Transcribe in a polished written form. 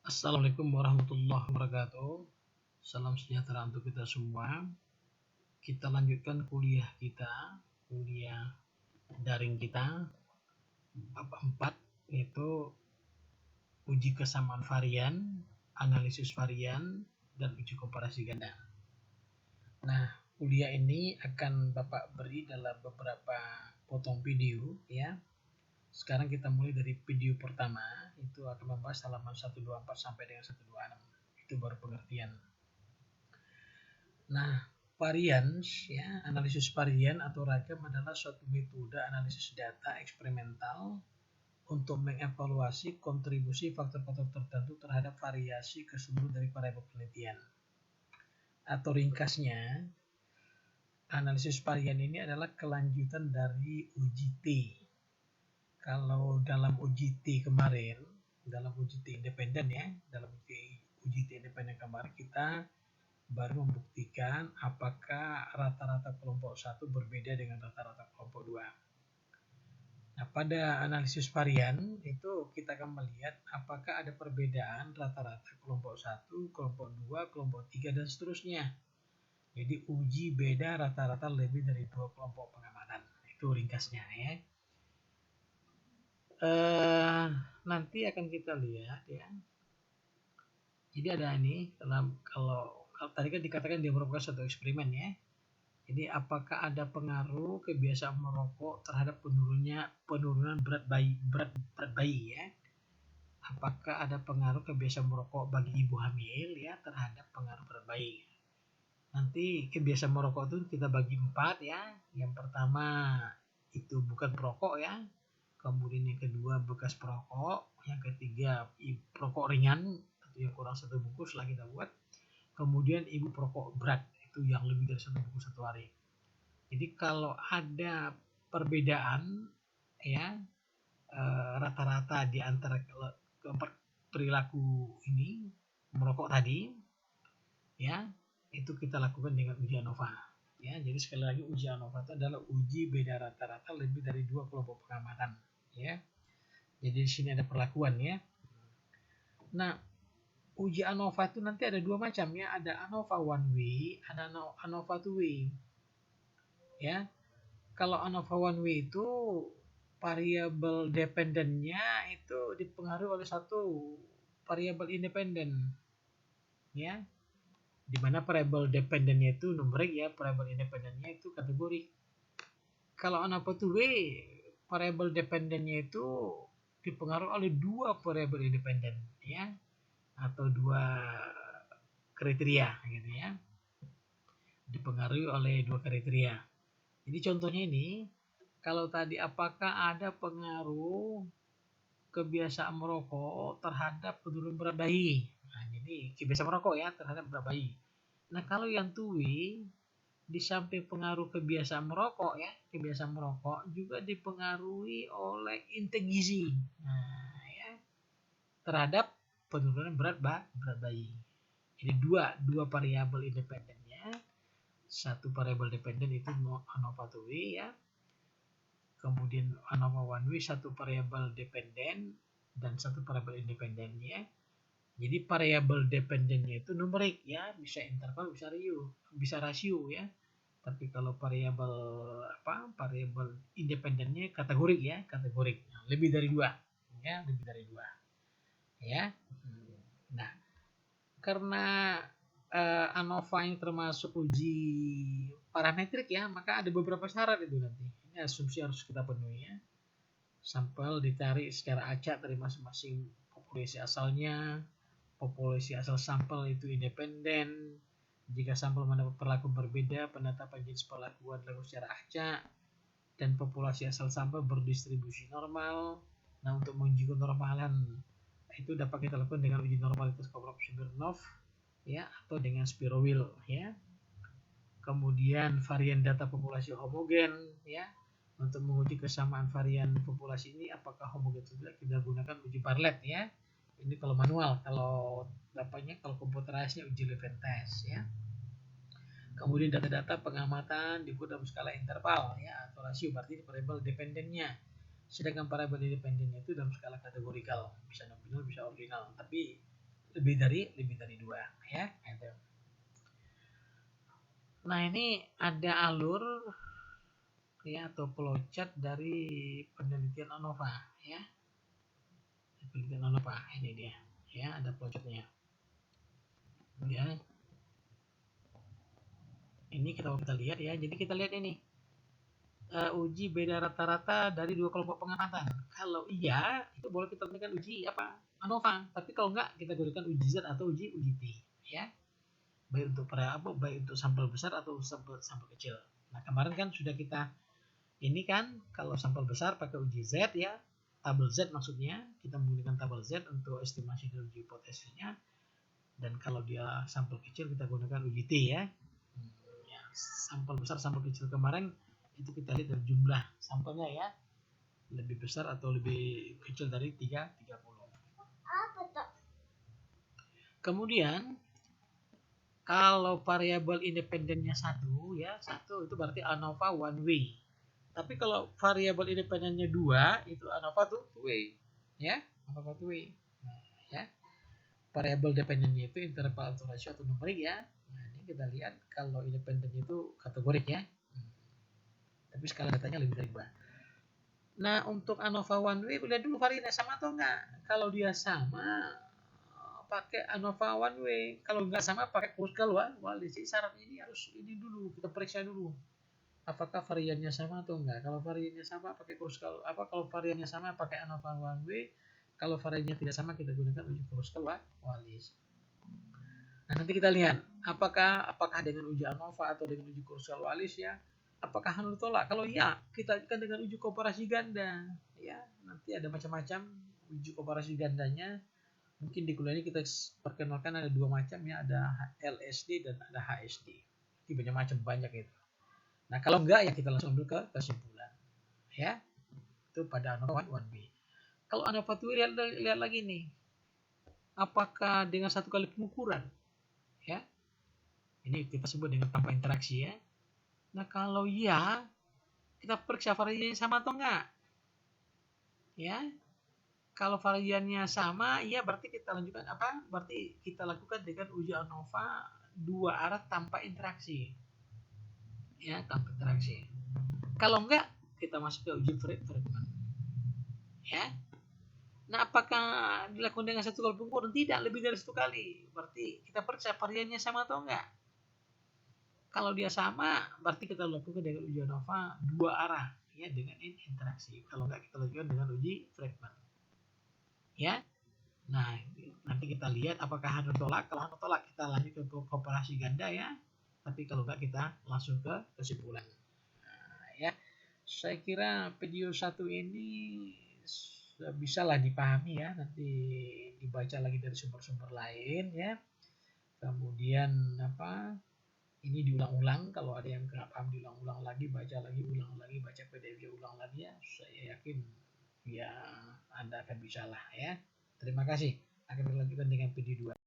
Assalamualaikum warahmatullahi wabarakatuh. Salam sejahtera untuk kita semua. Kita lanjutkan kuliah daring kita bab 4, yaitu uji kesamaan varian, analisis varian, dan uji komparasi ganda. Nah, kuliah ini akan Bapak beri dalam beberapa potong video ya. Sekarang kita mulai dari video pertama, itu akan membahas halaman 124 sampai dengan 126. Itu baru pengertian. Nah, varians ya, analisis varian atau ragam adalah suatu metode analisis data eksperimental untuk mengevaluasi kontribusi faktor-faktor tertentu terhadap variasi keseluruhan dari variabel penelitian. Atau ringkasnya, analisis varian ini adalah kelanjutan dari uji T. Kalau dalam uji T kemarin, dalam uji T independen ya, dalam uji T independen kemarin kita baru membuktikan apakah rata-rata kelompok 1 berbeda dengan rata-rata kelompok 2. Nah, pada analisis varian itu kita akan melihat apakah ada perbedaan rata-rata kelompok 1, kelompok 2, kelompok 3, dan seterusnya. Jadi uji beda rata-rata lebih dari 2 kelompok pengamatan. Itu ringkasnya ya. Nanti akan kita lihat ya. Jadi ada ini kalau tadi kan dikatakan dia merupakan satu eksperimen ya. Jadi apakah ada pengaruh kebiasaan merokok terhadap penurunan berat bayi ya? Apakah ada pengaruh kebiasaan merokok bagi ibu hamil ya terhadap pengaruh berat bayi? Nanti kebiasaan merokok itu kita bagi 4 ya. Yang pertama itu bukan perokok ya. Kemudian yang kedua bekas perokok, yang ketiga perokok ringan atau yang kurang 1 bungkus lah kita buat. Kemudian ibu perokok berat itu yang lebih dari 1 bungkus satu hari. Jadi kalau ada perbedaan ya rata-rata di antara keempat perilaku ini merokok tadi ya, itu kita lakukan dengan uji ANOVA ya. Jadi sekali lagi uji ANOVA itu adalah uji beda rata-rata lebih dari 2 kelompok pengamatan ya. Jadi di sini ada perlakuan ya. Nah, uji ANOVA itu nanti ada 2 macam ya, ada ANOVA one way, ada ANOVA two way. Ya. Kalau ANOVA one way itu variabel dependennya itu dipengaruhi oleh satu variabel independen. Ya. Di mana variabel dependennya itu numerik ya, variabel independennya itu kategori. Kalau ANOVA two way, variabel dependennya itu dipengaruhi oleh 2 variabel independen ya, atau 2 kriteria gitu ya, dipengaruhi oleh 2 kriteria. Jadi contohnya ini, kalau tadi apakah ada pengaruh kebiasaan merokok terhadap penurunan berat bayi. Nah, jadi kebiasaan merokok ya terhadap berat bayi. Nah, kalau yang two way, di samping pengaruh kebiasaan merokok ya, kebiasaan merokok juga dipengaruhi oleh intake gizi. Nah, ya, terhadap penurunan berat bayi. Jadi dua variabel independennya. Satu variabel dependen itu ANOVA two way ya. Kemudian ANOVA one way satu variabel dependen dan satu variabel independennya. Jadi variabel dependennya itu numerik ya, bisa interval, bisa rasio ya. Tapi kalau variabel independennya kategorik ya, kategorik. Lebih dari 2 ya, lebih dari 2. Ya. Nah, karena ANOVA ini termasuk uji parametrik ya, maka ada beberapa syarat itu nanti. Ini asumsi harus kita penuhi ya. Sampel ditarik secara acak dari masing-masing populasi asalnya. Populasi asal sampel itu independen. Jika sampel mendapat perlakuan berbeda, penetapan jenis perlakuan dilakukan secara acak. Dan populasi asal sampel berdistribusi normal. Nah, untuk menguji kenormalan itu dapat kita lakukan dengan uji normalitas Kovrov-Smirnov ya, atau dengan Spirowill ya. Kemudian varian data populasi homogen ya. Untuk menguji kesamaan varian populasi ini apakah homogen atau tidak, kita gunakan uji Bartlett ya. Ini kalau manual, kalau komputerisasi uji Leventhal ya. Kemudian data-data pengamatan dibuat dalam skala interval ya, atau rasio, berarti variabel dependennya. Sedangkan variabel independennya itu dalam skala kategorikal, bisa nominal bisa ordinal. Tapi lebih dari 2 ya. Gitu. Nah, ini ada alur ya atau flowchart dari penelitian ANOVA ya. Penelitian ANOVA ini dia ya, ada flowchartnya ya. Ini kita lihat ya. Jadi kita lihat ini uji beda rata-rata dari 2 kelompok pengamatan. Kalau iya, itu boleh kita gunakan uji apa? ANOVA. Tapi kalau enggak, kita gunakan uji Z atau uji T ya. Baik untuk variabel, baik untuk sampel besar atau sampel kecil. Nah, kemarin kan sudah kita ini kan kalau sampel besar pakai uji Z ya, tabel Z maksudnya, kita menggunakan tabel Z untuk estimasi dari uji hipotesisnya. Dan kalau dia sampel kecil kita gunakan uji T ya. Ya, sampel besar, sampel kecil kemarin itu kita lihat dari jumlah sampelnya ya, lebih besar atau lebih kecil dari 30. Kemudian kalau variabel independennya 1 ya, 1 itu berarti ANOVA one way. Tapi kalau variabel independennya 2 itu ANOVA two way ya, ANOVA two way. Ya. Variabel dependennya itu interval atau rasio atau numerik ya. Nah, ini kita lihat kalau independen itu kategorik ya. Tapi skala datanya lebih dari 2. Nah, untuk ANOVA one way lihat dulu variannya sama atau enggak. Kalau dia sama pakai ANOVA one way, kalau enggak sama pakai Kruskal Wallis. Syarat ini harus ini dulu, kita periksa dulu. Apakah variannya sama atau enggak. Kalau variannya sama pakai Kruskal kalau variannya sama pakai ANOVA one way, kalau variannya tidak sama kita gunakan uji Kruskal Wallis. Nah, nanti kita lihat apakah dengan uji ANOVA atau dengan uji Kruskal Wallis ya. Apakah harus tolak? Kalau iya, kita akan dengan uji komparasi ganda ya. Nanti ada macam-macam uji komparasi gandanya. Mungkin di kuliah ini kita perkenalkan ada 2 macam ya, ada LSD dan ada HSD. Jadi banyak itu. Nah, kalau enggak ya kita langsung ambil ke kesimpulan. Ya. Itu pada ANOVA 1B. Kalau ANOVA 2 lihat lagi nih. Apakah dengan satu kali pengukuran? Ya. Ini kita sebut dengan tanpa interaksi ya. Nah, kalau iya, kita periksa variannya sama atau enggak. Ya. Kalau variannya sama, iya berarti kita lanjutkan apa? Berarti kita lakukan dengan uji ANOVA 2 arah tanpa interaksi. Ya, tanpa interaksi. Kalau enggak, kita masuk ke uji Friedman. Ya. Nah, apakah dilakukan dengan satu kali pengukuran? Tidak, lebih dari 1 kali. Berarti kita periksa variannya sama atau enggak. Kalau dia sama, berarti kita lakukan dengan uji ANOVA 2 arah ya, dengan interaksi. Kalau enggak, kita lakukan dengan uji Friedman. Ya. Nah, nanti kita lihat apakah harus tolak. Kalau harus tolak, kita lanjut ke komparasi ganda ya. Tapi kalau enggak, kita langsung ke kesimpulan. Nah, ya. Saya kira video 1 ini bisalah dipahami ya. Nanti dibaca lagi dari sumber-sumber lain ya. Kemudian ini diulang-ulang, kalau ada yang nggak paham diulang-ulang lagi, baca lagi, ulang lagi, baca PDF ulang lagi ya. Saya yakin ya Anda akan bisa lah ya. Terima kasih. Akan dilanjutkan dengan video 2.